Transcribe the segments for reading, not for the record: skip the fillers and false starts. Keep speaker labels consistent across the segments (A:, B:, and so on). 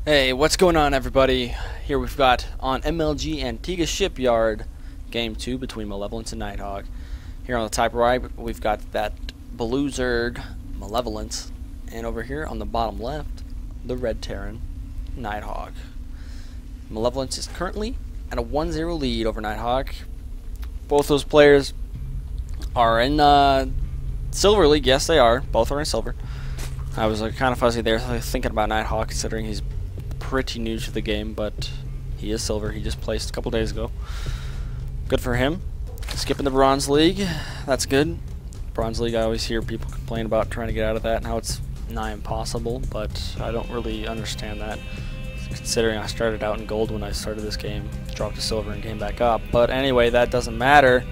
A: Hey, what's going on, everybody? Here we've got on MLG Antigua Shipyard, Game 2 between Malevolence and NightHawk. Here on the top right, we've got that blue Zerg, Malevolence, and over here on the bottom left, the red Terran, NightHawk. Malevolence is currently at a 1-0 lead over NightHawk. Both those players are in Silver League. Yes, they are. Both are in Silver. I was kind of fuzzy there, thinking about NightHawk, considering he's pretty new to the game, but he is Silver. He just placed a couple days ago. Good for him. Skipping the Bronze League, that's good. Bronze League, I always hear people complain about trying to get out of that and how it's nigh impossible, but I don't really understand that, considering I started out in Gold when I started this game, dropped to Silver and came back up. But anyway, that doesn't matter.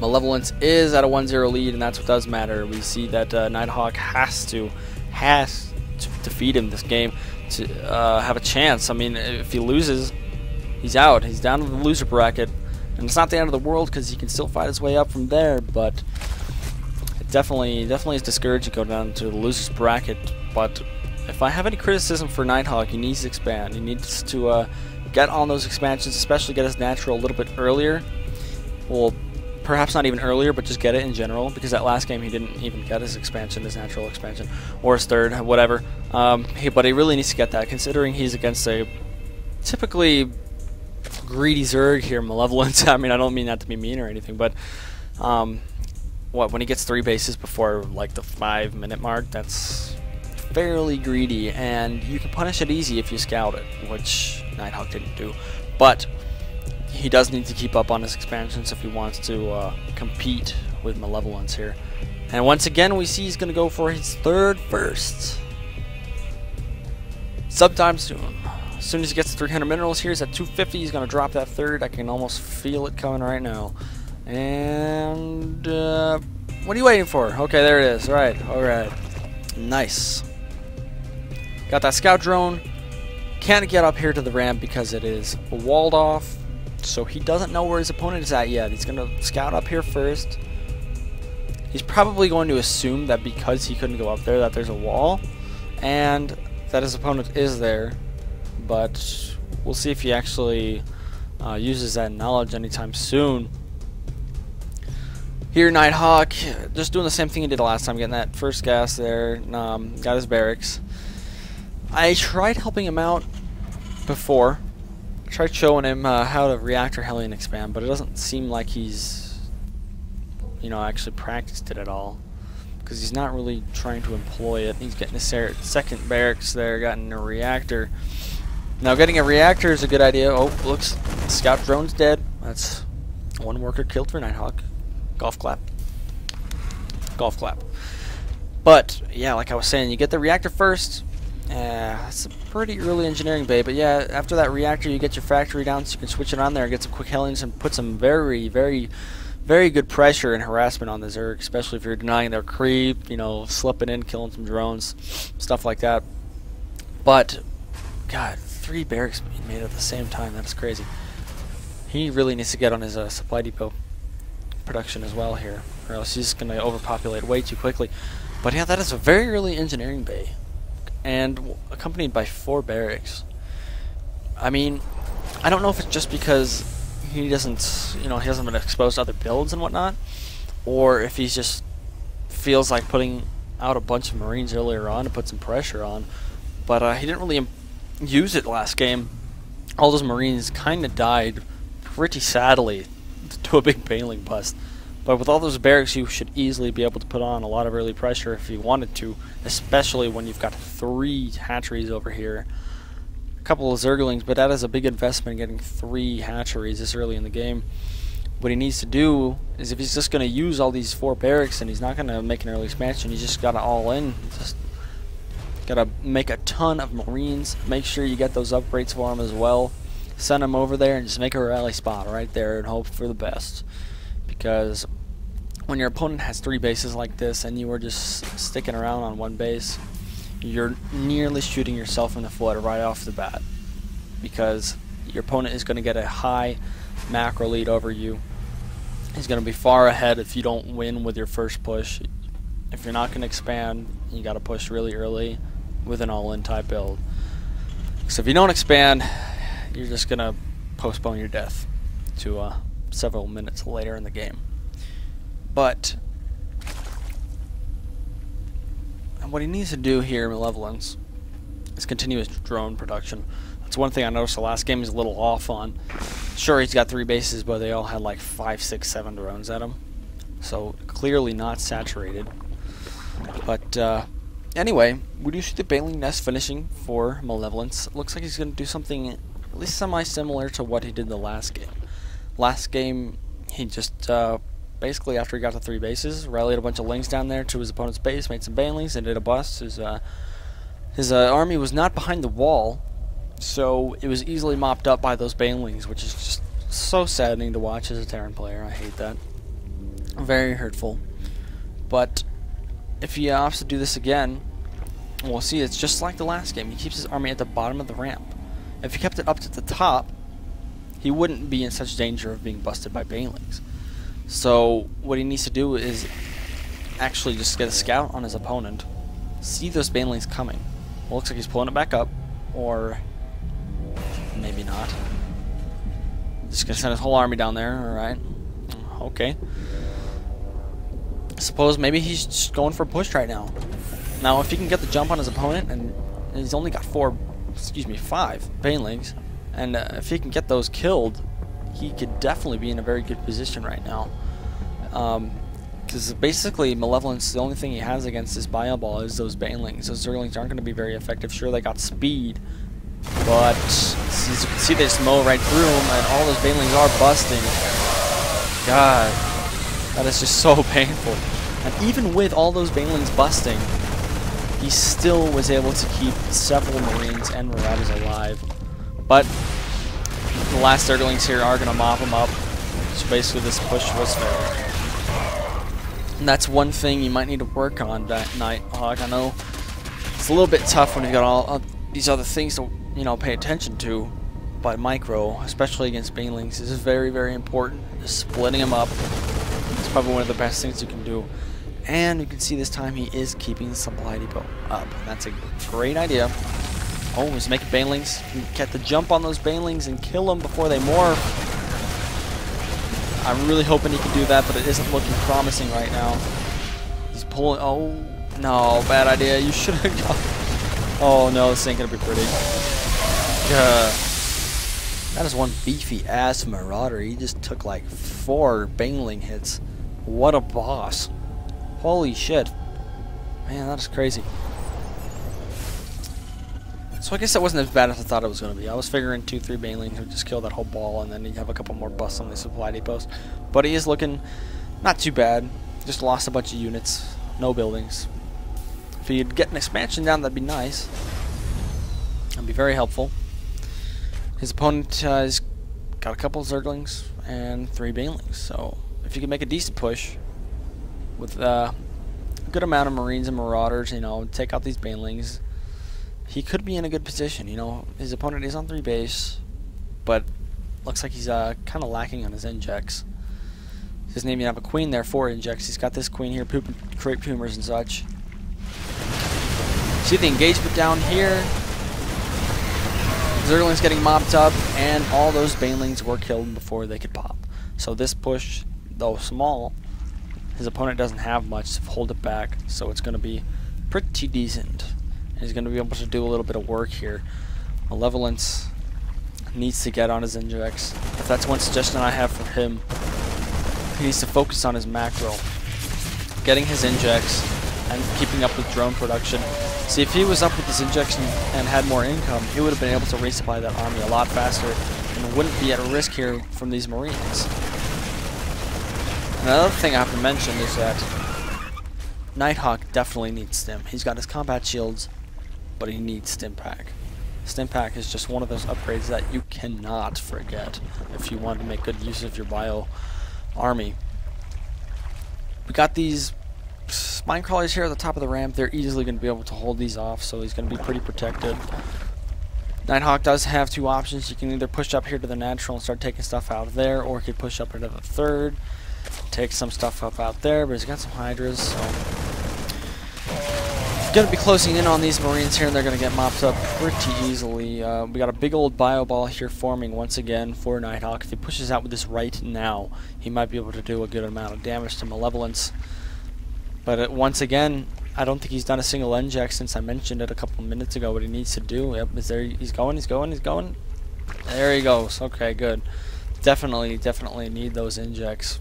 A: Malevolence is at a 1-0 lead, and that's what does matter. We see that NightHawk has to defeat him this game to have a chance. I mean, if he loses, he's out. He's down to the loser bracket, and it's not the end of the world because he can still fight his way up from there. But it definitely is discouraging to go down to the losers bracket. But if I have any criticism for NightHawk, he needs to expand. He needs to get on those expansions, especially get his natural a little bit earlier. Well, perhaps not even earlier, but just get it in general, because that last game he didn't even get his expansion, his natural expansion, or his third, whatever. But he really needs to get that, considering he's against a typically greedy Zerg here, Malevolence. I mean, I don't mean that to be mean or anything, but when he gets 3 bases before like the 5-minute mark, that's fairly greedy, and you can punish it easy if you scout it, which NightHawk didn't do. But he does need to keep up on his expansions if he wants to compete with Malevolence here. And once again, we see he's going to go for his third first. Sometime soon. As soon as he gets to 300 minerals here, he's at 250. He's going to drop that third. I can almost feel it coming right now. And what are you waiting for? Okay, there it is. Alright. Nice. Got that scout drone. Can't get up here to the ramp because it is walled off. So he doesn't know where his opponent is at yet. He's going to scout up here first. He's probably going to assume that because he couldn't go up there that there's a wall and that his opponent is there. But we'll see if he actually uses that knowledge anytime soon. Here, NightHawk, just doing the same thing he did last time, getting that first gas there. Got his barracks. I tried helping him out before. Tried showing him how to reactor Hellion expand, but it doesn't seem like he's, actually practiced it at all, because he's not really trying to employ it. He's getting his second barracks there, gotten a reactor. Now, getting a reactor is a good idea. Oh, looks, scout drone's dead. That's one worker killed for NightHawk. Golf clap. Golf clap. But yeah, like I was saying, you get the reactor first. It's a pretty early engineering bay, but yeah, after that reactor you get your factory down so you can switch it on there and get some quick Hellions and put some very good pressure and harassment on the Zerg, especially if you're denying their creep, slipping in, killing some drones, stuff like that. But God, 3 barracks being made at the same time, that's crazy. He really needs to get on his supply depot production as well here, or else he's going to overpopulate way too quickly. But yeah, that is a very early engineering bay, and accompanied by 4 barracks. I mean, I don't know if it's just because he doesn't, he hasn't been exposed to other builds and whatnot, or if he just feels like putting out a bunch of Marines earlier on to put some pressure on. But he didn't really use it last game. All those Marines kind of died pretty sadly to a big bailing bust. But with all those barracks, you should easily be able to put on a lot of early pressure if you wanted to, especially when you've got 3 hatcheries over here. A couple of Zerglings, but that is a big investment, getting 3 hatcheries this early in the game. What he needs to do is, if he's just going to use all these 4 barracks and he's not going to make an early expansion, you just got to all in. Just got to make a ton of Marines. Make sure you get those upgrades for him as well. Send him over there and just make a rally spot right there and hope for the best. Because when your opponent has 3 bases like this and you are just sticking around on 1 base, you're nearly shooting yourself in the foot right off the bat. Because your opponent is going to get a high macro lead over you. He's going to be far ahead if you don't win with your first push. If you're not going to expand, you got to push really early with an all-in type build. So if you don't expand, you're just gonna postpone your death to several minutes later in the game. But what he needs to do here, Malevolence, is continue his drone production. That's one thing I noticed the last game he's a little off on. Sure, he's got 3 bases, but they all had like 5, 6, 7 drones at him. So clearly not saturated. But anyway, we do see the Baneling Nest finishing for Malevolence. Looks like he's going to do something at least semi-similar to what he did the last game. Last game, he just basically, after he got to 3 bases, rallied a bunch of lings down there to his opponent's base, made some Banelings, and did a bust. His army was not behind the wall, so it was easily mopped up by those Banelings, which is just so saddening to watch as a Terran player. I hate that. Very hurtful. But if he opts to do this again, we'll see it's just like the last game. He keeps his army at the bottom of the ramp. If he kept it up to the top, he wouldn't be in such danger of being busted by Banelings. So what he needs to do is actually just get a scout on his opponent, see those Banelings coming. Well, looks like he's pulling it back up, or maybe not. Just gonna send his whole army down there. Alright. Okay. I suppose maybe he's just going for a push right now. Now, if he can get the jump on his opponent, and he's only got 5 Banelings, and if he can get those killed, he could definitely be in a very good position right now. Because basically, Malevolence, the only thing he has against this Bio Ball is those Banelings. Those Zerglings aren't going to be very effective. Sure, they got speed, but as you can see, they just mow right through them, and all those Banelings are busting. God, that is just so painful. And even with all those Banelings busting, he still was able to keep several Marines and Marauders alive. But the last Zerglings here are going to mop him up. So basically this push was fair. And that's one thing you might need to work on, NightHawk. I know it's a little bit tough when you've got all these other things to, you know, pay attention to. But micro, especially against Banelings, is very, very important. Just splitting them up is probably one of the best things you can do. And you can see this time he is keeping the supply depot up. That's a great idea. Oh, he's making Banelings. He can get the jump on those Banelings and kill them before they morph. I'm really hoping he can do that, but it isn't looking promising right now. He's pulling. Oh, no, bad idea. You should have gone. Oh, no, this ain't going to be pretty. That is one beefy ass Marauder. He just took like 4 Baneling hits. What a boss. Holy shit. Man, that is crazy. So I guess that wasn't as bad as I thought it was going to be. I was figuring 2, 3 Banelings would just kill that whole ball, and then he'd have a couple more busts on the supply depots. But he is looking not too bad. Just lost a bunch of units. No buildings. If he'd get an expansion down, that'd be nice. That'd be very helpful. His opponent has got a couple of Zerglings and 3 Banelings. So if you can make a decent push with a good amount of Marines and Marauders, you know, take out these Banelings, he could be in a good position. You know, his opponent is on 3 base, but looks like he's kind of lacking on his injects. Doesn't even have a queen there for injects. He's got this queen here, create tumors and such. See the engagement down here. Zerglings getting mopped up, and all those Banelings were killed before they could pop. So this push, though small, his opponent doesn't have much to hold it back, so it's going to be pretty decent. He's going to be able to do a little bit of work here. Malevolence needs to get on his injects. If that's one suggestion I have for him, he needs to focus on his macro, getting his injects and keeping up with drone production. See, if he was up with his injection and had more income, he would have been able to resupply that army a lot faster and wouldn't be at risk here from these Marines. Another thing I have to mention is that NightHawk definitely needs stim. He's got his combat shields, but he needs stim pack. Stim pack is just one of those upgrades that you cannot forget if you want to make good use of your bio army. We got these spine crawlers here at the top of the ramp. They're easily going to be able to hold these off, so he's going to be pretty protected. NightHawk does have 2 options. You can either push up here to the natural and start taking stuff out of there, or he could push up into the 3rd, take some stuff up out there, but he's got some Hydras, so Gonna be closing in on these Marines here, and they're gonna get mopped up pretty easily. We got a big old bio ball here forming once again for NightHawk. If he pushes out with this right now, he might be able to do a good amount of damage to Malevolence. But once again, I don't think he's done a single inject since I mentioned it a couple minutes ago. What he needs to do, yep, is there. He's going. There he goes. Okay, good. Definitely need those injects.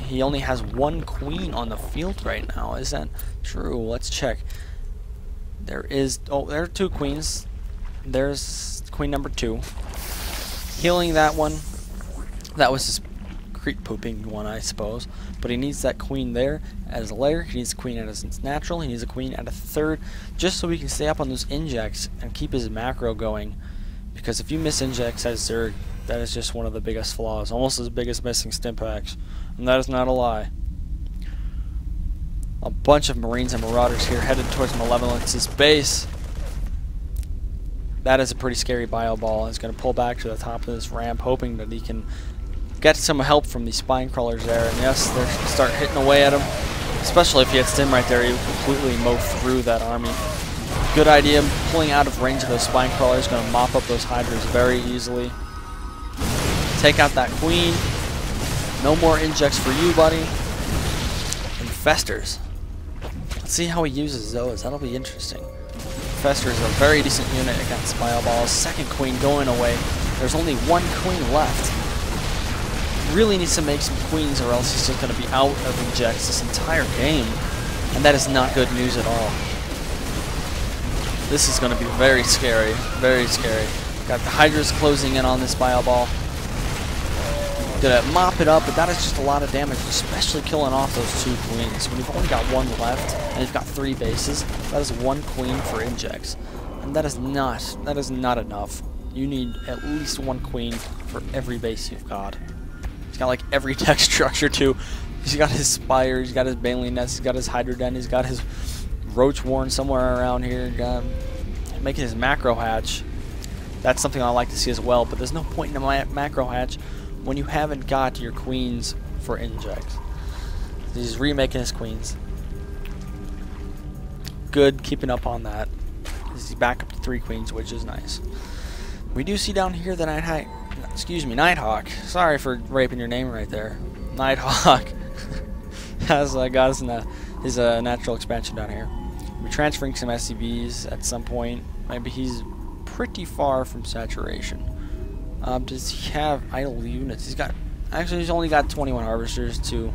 A: He only has one queen on the field right now. Is that true? Let's check. There are two queens. There's queen number 2. Healing that one. That was his creep pooping one, I suppose. But he needs that queen there as a layer. He needs a queen as its natural. He needs a queen at a third, just so he can stay up on those injects and keep his macro going. Because if you miss injects as Zerg, that is just one of the biggest flaws. Almost as big as missing Stimpaks. And that is not a lie. A bunch of Marines and Marauders here headed towards Malevolence's base. That is a pretty scary bio ball. He's going to pull back to the top of this ramp, hoping that he can get some help from these spine crawlers there. And yes, they're going to start hitting away at him. Especially if he had Stim right there, he would completely mow through that army. Good idea, pulling out of range of those spine crawlers, going to mop up those Hydras very easily. Take out that queen. No more injects for you, buddy. Infestors. Let's see how he uses those. That'll be interesting. Infestor is a very decent unit against bio balls. Second queen going away. There's only one queen left. Really needs to make some queens, or else he's just going to be out of injects this entire game. And that is not good news at all. This is going to be very scary. Very scary. Got the Hydras closing in on this bio ball. Gonna mop it up, but that is just a lot of damage, especially killing off those 2 queens. When you've only got 1 left, and you've got 3 bases, that is 1 queen for injects. And that is not enough. You need at least 1 queen for every base you've got. He's got like every tech structure too. He's got his spires, he's got his Baneling Nest, he's got his Hydra Den, he's got his Roach Warren somewhere around here. Making his macro hatch. That's something I like to see as well, but there's no point in a macro hatch when you haven't got your queens for injects. He's remaking his queens. Good, keeping up on that. He's back up to 3 queens, which is nice. We do see down here that NightHawk. Sorry for raping your name right there. NightHawk has got his natural expansion down here. We're transferring some SCVs at some point. Maybe he's pretty far from saturation. Does he have idle units? He's only got 21 harvesters to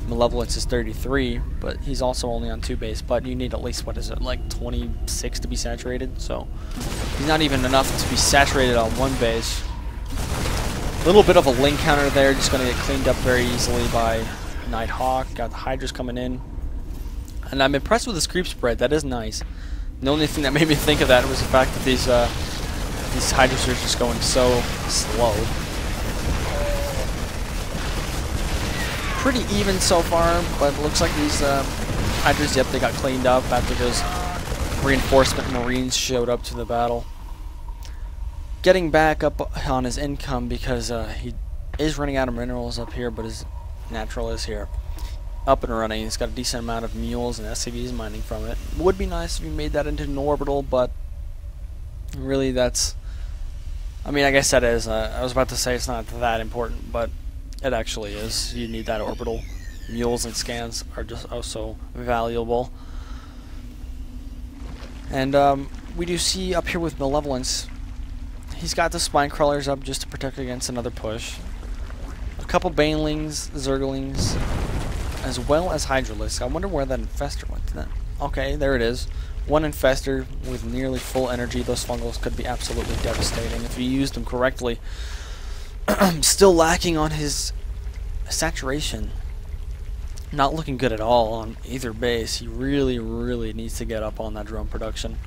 A: Malevolence is 33, but he's also only on 2 base. But you need at least, what is it, like 26 to be saturated? So he's not even enough to be saturated on 1 base. A little bit of a link counter there, just going to get cleaned up very easily by NightHawk. Got the Hydras coming in. And I'm impressed with his creep spread. That is nice. The only thing that made me think of that was the fact that these Hydras are just going so slow. Pretty even so far, but it looks like these Hydras, yep, they got cleaned up after those reinforcement Marines showed up to the battle. Getting back up on his income because he is running out of minerals up here, but his natural is here. Up and running. He's got a decent amount of mules and SCVs mining from it. Would be nice if you made that into an orbital, but really that's... I mean, I guess that is. I was about to say it's not that important, but it actually is. You need that orbital. Mules and scans are just also valuable. And we do see up here with Malevolence, he's got the spine crawlers up just to protect against another push. A couple Banelings, Zerglings, as well as Hydralisks. I wonder where that Infestor went. Okay, there it is. 1 Infestor with nearly full energy. Those fungals could be absolutely devastating if you used them correctly. Still lacking on his saturation. Not looking good at all on either base. He really, really needs to get up on that drone production.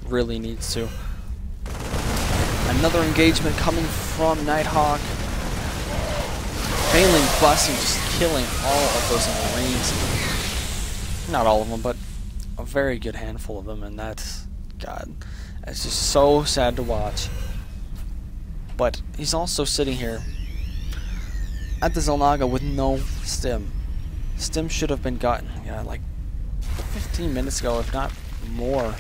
A: Really needs to. Another engagement coming from NightHawk. Failing busting, just killing all of those Marines. Not all of them, but a very good handful of them, and that's, God, it's just so sad to watch. But he's also sitting here at the Zelnaga with no stim. Stim should have been gotten, yeah, like 15 minutes ago, if not more.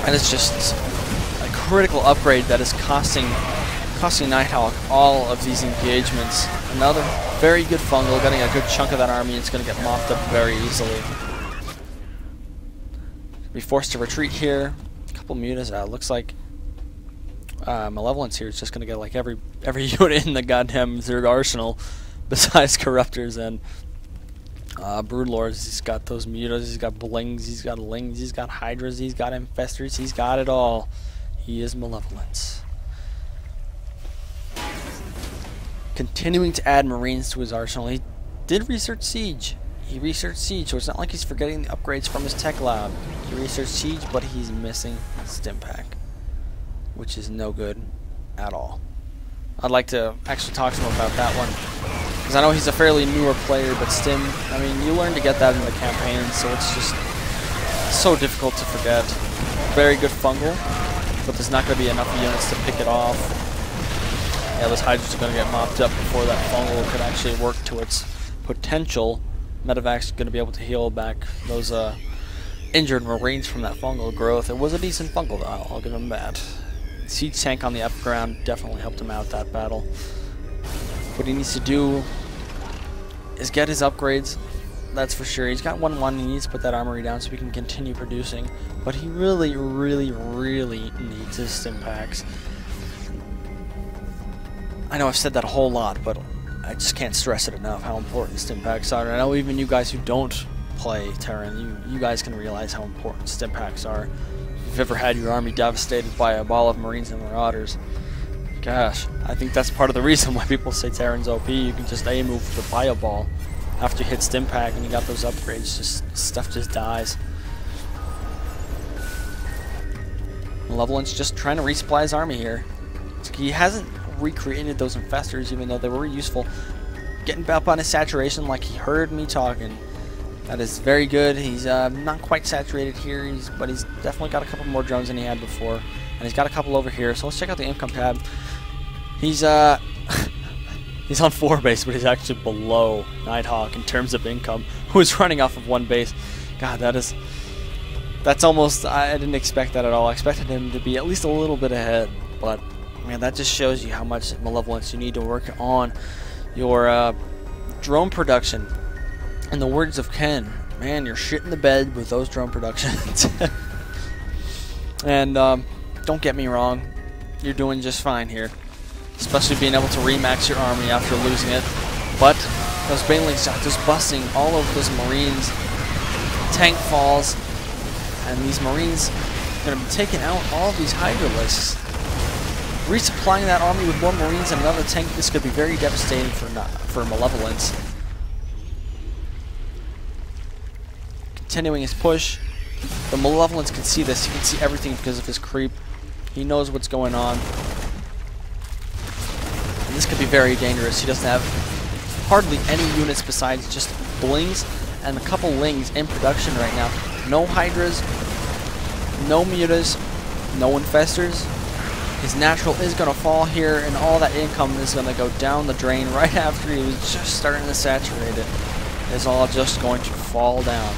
A: And it's just a critical upgrade that is costing NightHawk all of these engagements. Another very good fungal, getting a good chunk of that army. It's going to get mopped up very easily. Be forced to retreat here. A couple mutas. Looks like Malevolence here is just going to get like every unit in the goddamn Zerg arsenal, besides Corruptors and Broodlords. He's got those mutas. He's got blings. He's got lings. He's got hydras. He's got infestors. He's got it all. He is Malevolence. Continuing to add Marines to his arsenal. He did research Siege. He researched Siege, so it's not like he's forgetting the upgrades from his tech lab. He researched Siege, but he's missing Stimpack, which is no good at all. I'd like to actually talk to him about that one, because I know he's a fairly newer player, but Stim, I mean, you learn to get that in the campaign, so it's just so difficult to forget. Very good fungal, but there's not going to be enough units to pick it off. Yeah, those Hydras are going to get mopped up before that fungal could actually work to its potential. Medevac's going to be able to heal back those injured Marines from that fungal growth. It was a decent fungal, though. I'll give him that. Siege tank on the upper ground definitely helped him out that battle. What he needs to do is get his upgrades. That's for sure. He's got 1-1. He needs to put that armory down so he can continue producing. But he really, really, really needs his Stimpaks. I know I've said that a whole lot, but I just can't stress it enough how important Stimpaks are. And I know even you guys who don't play Terran, you guys can realize how important Stimpaks are. If you've ever had your army devastated by a ball of Marines and Marauders, gosh, I think that's part of the reason why people say Terran's OP. You can just A-move with the Bio Ball. After you hit Stimpak and you got those upgrades, just stuff just dies. Malevolence just trying to resupply his army here. He hasn't recreated those infestors, even though they were useful. Getting up on his saturation like he heard me talking. That is very good. He's not quite saturated here, but he's definitely got a couple more drones than he had before. And he's got a couple over here, so let's check out the income tab. He's he's on 4 base, but he's actually below NightHawk in terms of income, who is running off of 1 base. God, that's almost, I didn't expect that at all. I expected him to be at least a little bit ahead, but man, that just shows you how much Malevolence you need to work on your drone production. In the words of Ken, man, you're shit in the bed with those drone productions. And don't get me wrong, you're doing just fine here, especially being able to remax your army after losing it. But those Banelings are just busting all over those Marines. Tank falls, and these Marines are going to be taking out all of these Hydralisks. Resupplying that army with more Marines and another tank, this could be very devastating for Malevolence. Continuing his push, the Malevolence can see this. He can see everything because of his creep. He knows what's going on. And this could be very dangerous. He doesn't have hardly any units besides just Blings and a couple Lings in production right now. No Hydras, no Mutas, no Infestors. His natural is going to fall here, and all that income is going to go down the drain right after he was just starting to saturate it. It's all just going to fall down.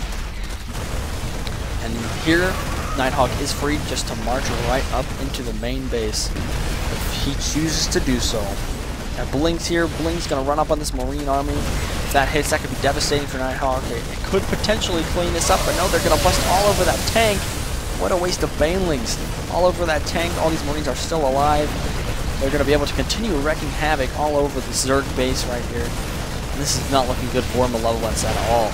A: And here, NightHawk is free just to march right up into the main base if he chooses to do so. Got Bling's here. Bling's going to run up on this Marine army. If that hits, that could be devastating for NightHawk. It could potentially clean this up, but no, they're going to bust all over that tank. What a waste of Banelings. All over that tank. All these Marines are still alive. They're going to be able to continue wrecking havoc all over the Zerg base right here. And this is not looking good for Malevolence at all.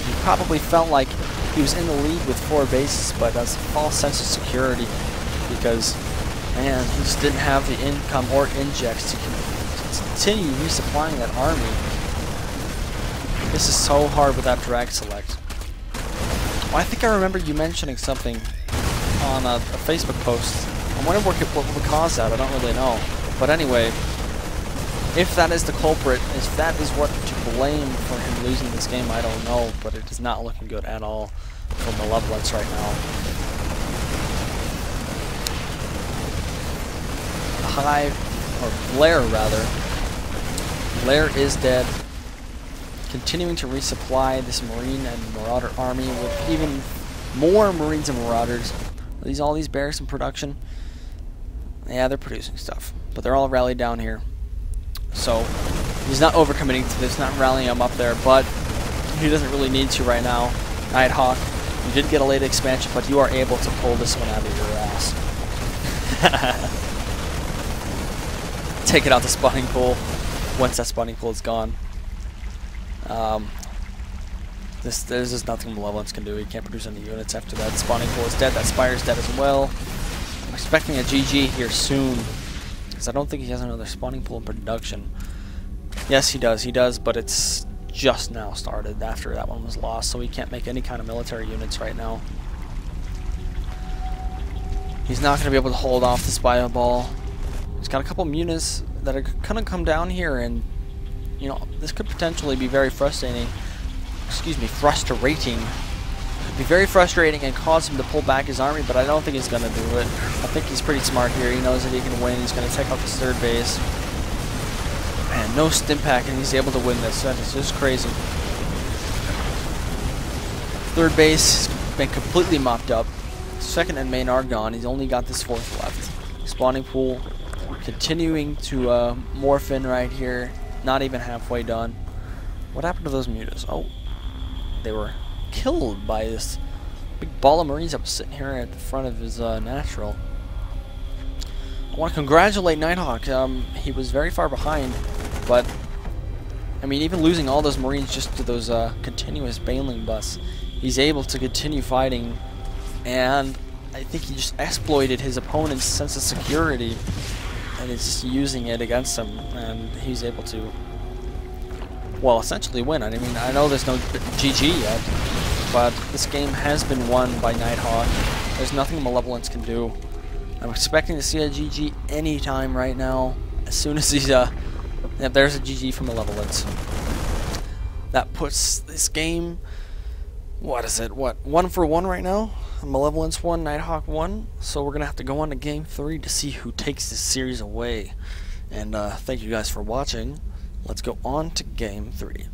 A: He probably felt like he was in the lead with 4 bases, but that's a false sense of security because, man, he just didn't have the income or injects to continue resupplying that army. This is so hard without drag select. Well, I think I remember you mentioning something on a Facebook post. I wonder what would cause that. I don't really know. But anyway, if that is the culprit, if that is what to blame for him losing this game, I don't know. But it is not looking good at all for Malevolence right now. Hive, or Blair rather. Blair is dead. Continuing to resupply this Marine and Marauder army with even More Marines and Marauders. Are all these barracks in production? Yeah, they're producing stuff. But they're all rallied down here. So, he's not overcommitting to this, not rallying them up there, but he doesn't really need to right now. NightHawk, you did get a late expansion, but you are able to pull this one out of your ass. Take it out the spawning pool once that spawning pool is gone. There's just nothing Malevolence can do. He can't produce any units after that. Spawning pool is dead. That Spire's dead as well. I'm expecting a GG here soon, because I don't think he has another spawning pool in production. Yes, he does, but it's just now started after that one was lost, so he can't make any kind of military units right now. He's not going to be able to hold off the Spire Ball. He's got a couple units that are going to come down here, and you know, this could potentially be very frustrating. Excuse me, frustrating. It'd be very frustrating and cause him to pull back his army, but I don't think he's going to do it. I think he's pretty smart here. He knows that he can win. He's going to take out this third base. Man, no stim pack, and he's able to win this. That is just crazy. Third base has been completely mopped up. Second and main are gone. He's only got this fourth left. Spawning pool continuing to morph in right here. Not even halfway done. What happened to those mutas? Oh, they were killed by this big ball of Marines that was sitting here at the front of his natural. I want to congratulate NightHawk. He was very far behind, but I mean, even losing all those Marines just to those continuous bailing busts, he's able to continue fighting, and I think he just exploited his opponent's sense of security and is just using it against him, and he's able to, well, essentially win. I mean, I know there's no GG yet, but this game has been won by NightHawk. There's nothing Malevolence can do. I'm expecting to see a GG anytime right now. As soon as he's if there's a GG from Malevolence, that puts this game, what is it? What, 1-for-1 right now? Malevolence 1, NightHawk 1. So we're gonna have to go on to Game 3 to see who takes this series away. And thank you guys for watching. Let's go on to Game 3.